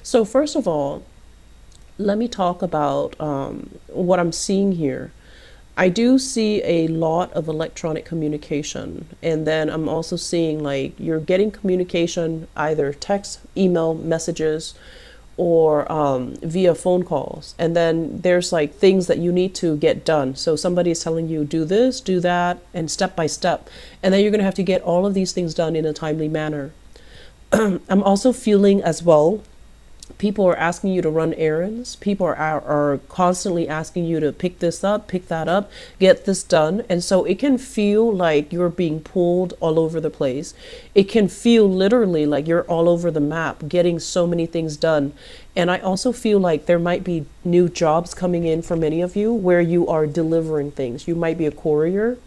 So first of all, let me talk about what I'm seeing here. I do see a lot of electronic communication, and then I'm also seeing like you're getting communication either text, email, messages, or via phone calls. And then there's like things that you need to get done. So somebody is telling you do this, do that, and step by step. And then you're going to have to get all of these things done in a timely manner. I'm also feeling as well, people are asking you to run errands. People are constantly asking you to pick this up, pick that up, get this done. And so it can feel like you're being pulled all over the place. It can feel literally like you're all over the map, getting so many things done. And I also feel like there might be new jobs coming in for many of you where you are delivering things. You might be a courier,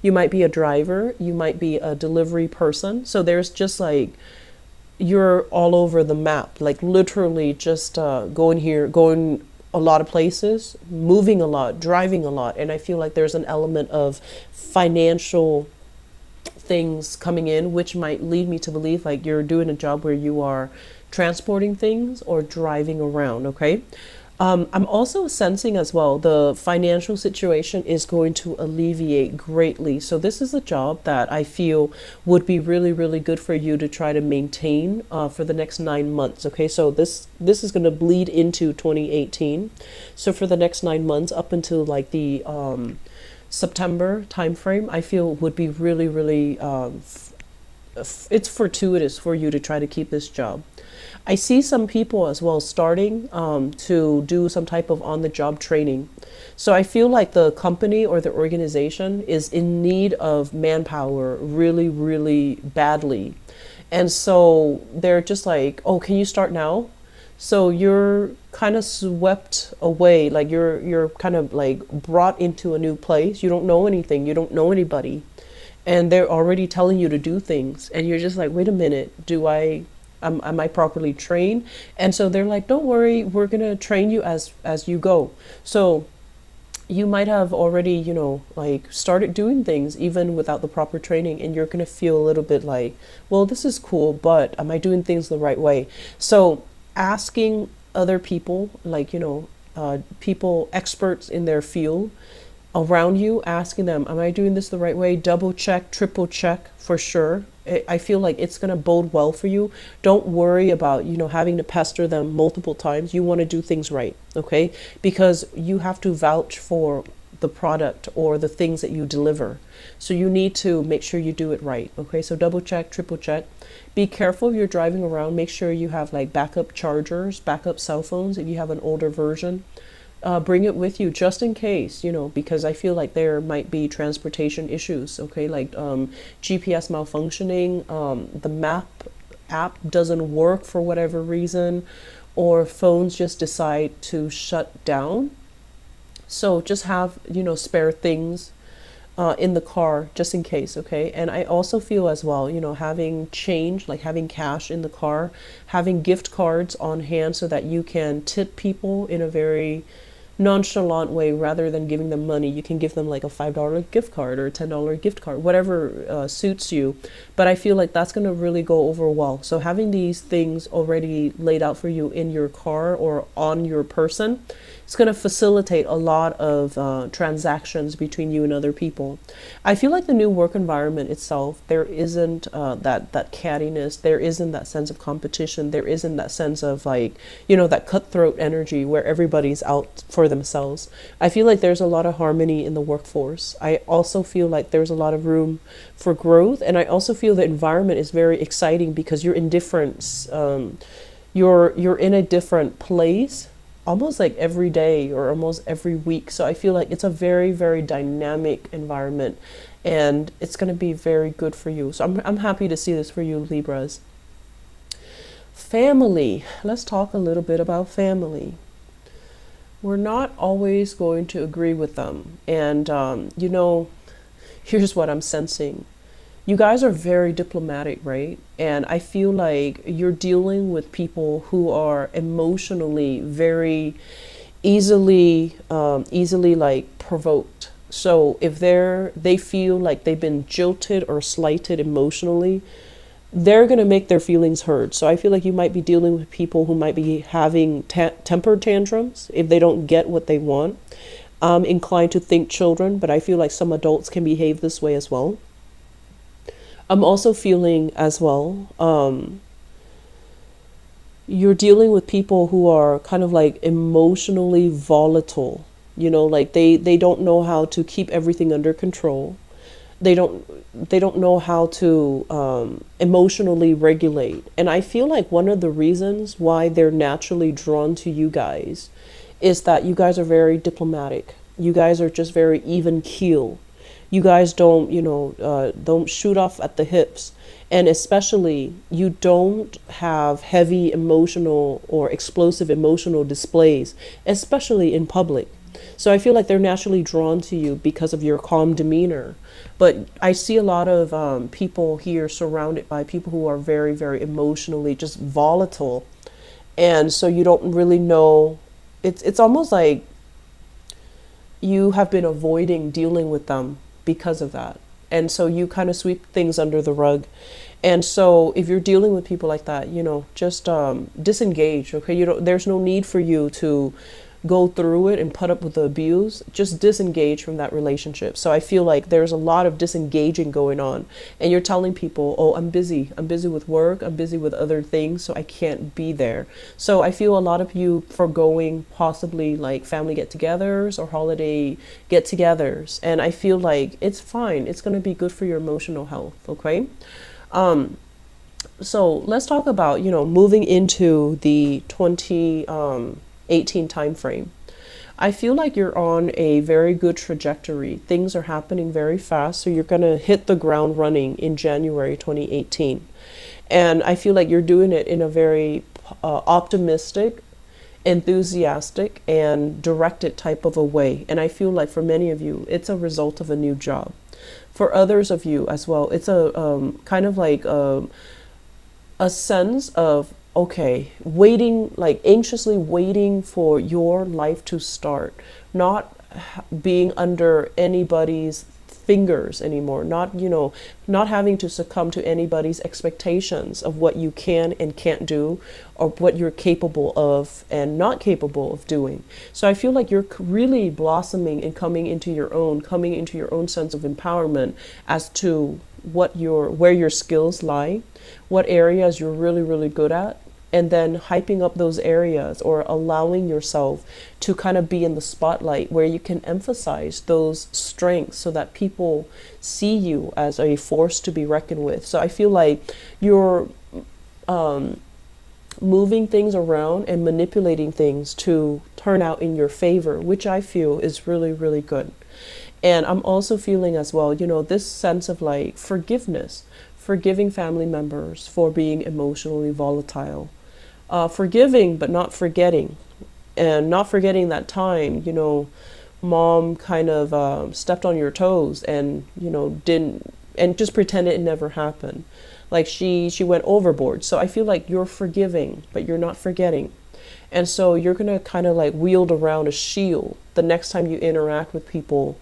you might be a driver, you might be a delivery person. So there's just like, you're all over the map, like literally just going here, going a lot of places, moving a lot, driving a lot. And I feel like there's an element of financial things coming in, which might lead me to believe like you're doing a job where you are transporting things or driving around, okay? I'm also sensing as well the financial situation is going to alleviate greatly. So this is a job that I feel would be really, really good for you to try to maintain for the next 9 months. Okay, so this is going to bleed into 2018. So for the next 9 months, up until like the September timeframe, I feel would be really, really it's fortuitous for you to try to keep this job. I see some people as well starting to do some type of on-the-job training. So I feel like the company or the organization is in need of manpower really, really badly. And so they're just like, oh, can you start now? So you're kind of swept away, like you're kind of like brought into a new place. You don't know anything, you don't know anybody, and they're already telling you to do things, and you're just like, wait a minute, am I properly trained? And so they're like, don't worry, we're gonna train you as you go. So you might have already, like started doing things even without the proper training, and you're gonna feel a little bit like, well, this is cool, but am I doing things the right way? So asking other people, like, people experts in their field around you, asking them, am I doing this the right way? Double check, triple check for sure. I feel like it's going to bode well for you. Don't worry about, having to pester them multiple times. You want to do things right, okay? Because you have to vouch for the product or the things that you deliver. So you need to make sure you do it right, okay? So double check, triple check. Be careful if you're driving around. Make sure you have like backup chargers, backup cell phones if you have an older version. Bring it with you just in case, because I feel like there might be transportation issues, okay, like GPS malfunctioning, the map app doesn't work for whatever reason, or phones just decide to shut down. So just have, spare things in the car just in case, okay? And I also feel as well, having change, like having cash in the car, having gift cards on hand so that you can tip people in a very nonchalant way. Rather than giving them money, you can give them like a $5 gift card or a $10 gift card, whatever suits you. But I feel like that's going to really go over well. So having these things already laid out for you in your car or on your person, it's going to facilitate a lot of transactions between you and other people. I feel like the new work environment itself, there isn't that cattiness, there isn't that sense of competition, there isn't that sense of like, that cutthroat energy where everybody's out for themselves. I feel like there's a lot of harmony in the workforce. I also feel like there's a lot of room for growth, and I also feel the environment is very exciting because you're in different, you're in a different place almost like every day or almost every week. So I feel like it's a very, very dynamic environment, and it's going to be very good for you. So I'm happy to see this for you, Libras. Family. Let's talk a little bit about family. We're not always going to agree with them. And, here's what I'm sensing. You guys are very diplomatic, right? And I feel like you're dealing with people who are emotionally very easily like provoked. So if they feel like they've been jilted or slighted emotionally, they're going to make their feelings heard. So I feel like you might be dealing with people who might be having temper tantrums if they don't get what they want. I'm inclined to think children, but I feel like some adults can behave this way as well. I'm also feeling as well, you're dealing with people who are kind of like emotionally volatile. Like they don't know how to keep everything under control. They don't know how to emotionally regulate. And I feel like one of the reasons why they're naturally drawn to you guys is that you guys are very diplomatic. You guys are just very even keel. You guys don't shoot off at the hips. And especially, you don't have heavy emotional or explosive emotional displays, especially in public. So I feel like they're naturally drawn to you because of your calm demeanor. But I see a lot of people here surrounded by people who are very, very emotionally just volatile. And so you don't really know. It's almost like you have been avoiding dealing with them because of that. And so you kind of sweep things under the rug. And so if you're dealing with people like that, just disengage, okay? There's no need for you to go through it and put up with the abuse. Just disengage from that relationship. So I feel like there's a lot of disengaging going on, and you're telling people, oh, I'm busy with work, I'm busy with other things, so I can't be there. So I feel a lot of you foregoing possibly like family get-togethers or holiday get-togethers, and I feel like it's fine. It's going to be good for your emotional health. Okay. So let's talk about, moving into the 2018 time frame. I feel like you're on a very good trajectory. Things are happening very fast, so you're going to hit the ground running in January 2018. And I feel like you're doing it in a very optimistic, enthusiastic, and directed type of a way. And I feel like for many of you, it's a result of a new job. For others of you as well, it's a kind of like a sense of, okay, waiting, like anxiously waiting for your life to start, not being under anybody's fingers anymore, not having to succumb to anybody's expectations of what you can and can't do, or what you're capable of and not capable of doing. So I feel like you're really blossoming and coming into your own sense of empowerment as to where your skills lie, what areas you're really, really good at, and then hyping up those areas, or allowing yourself to kind of be in the spotlight where you can emphasize those strengths so that people see you as a force to be reckoned with. So I feel like you're moving things around and manipulating things to turn out in your favor, which I feel is really, really good. And I'm also feeling as well, this sense of like forgiveness, forgiving family members for being emotionally volatile. Forgiving, but not forgetting. And not forgetting that time, mom kind of stepped on your toes and, didn't, and just pretended it never happened. Like she went overboard. So I feel like you're forgiving, but you're not forgetting. And so you're going to kind of like wield around a shield the next time you interact with people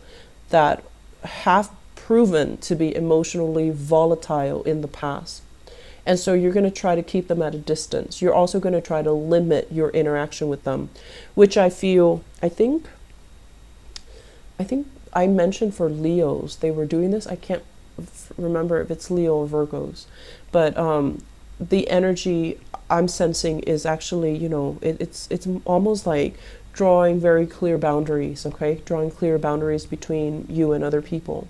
that have proven to be emotionally volatile in the past. And so you're going to try to keep them at a distance. You're also going to try to limit your interaction with them, which I think I mentioned for Leos, they were doing this. I can't remember if it's Leo or Virgos, but the energy I'm sensing is actually, it's almost like drawing very clear boundaries, okay? Drawing clear boundaries between you and other people.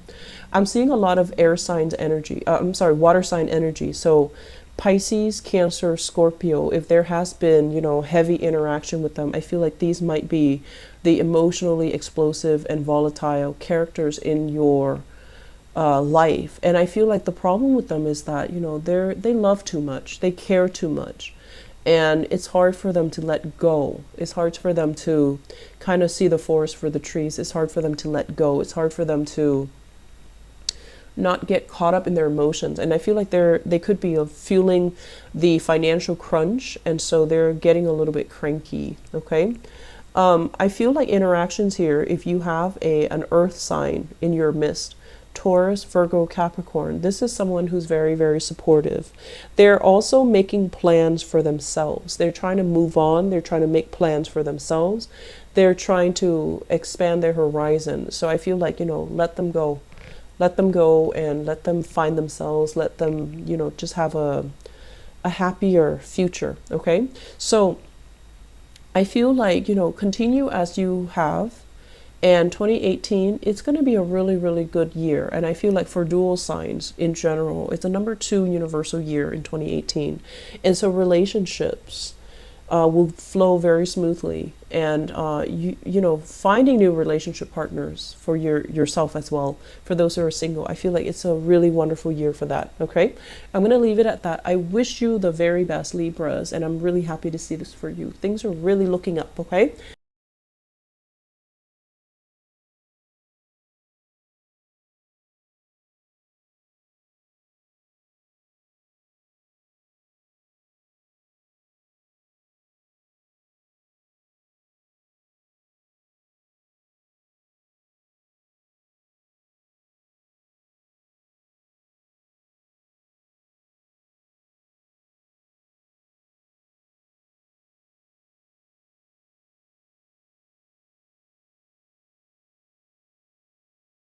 I'm seeing a lot of air signs energy, water sign energy. So Pisces, Cancer, Scorpio, if there has been, heavy interaction with them, I feel like these might be the emotionally explosive and volatile characters in your life. And I feel like the problem with them is that, they love too much, they care too much. And it's hard for them to let go. It's hard for them to kind of see the forest for the trees. It's hard for them to let go. It's hard for them to not get caught up in their emotions. And I feel like they could be feeling the financial crunch, and so they're getting a little bit cranky, okay? I feel like interactions here, if you have an earth sign in your midst, Taurus, Virgo, Capricorn. This is someone who's very, very supportive. They're also making plans for themselves. They're trying to move on. They're trying to make plans for themselves. They're trying to expand their horizon. So I feel like, let them go. Let them go and let them find themselves. Let them, just have a happier future. Okay. So I feel like, continue as you have. And 2018, it's going to be a really, really good year. And I feel like for dual signs in general, it's a number 2 universal year in 2018. And so relationships will flow very smoothly. And, finding new relationship partners for yourself as well. For those who are single, I feel like it's a really wonderful year for that. Okay. I'm going to leave it at that. I wish you the very best, Libras, and I'm really happy to see this for you. Things are really looking up. Okay.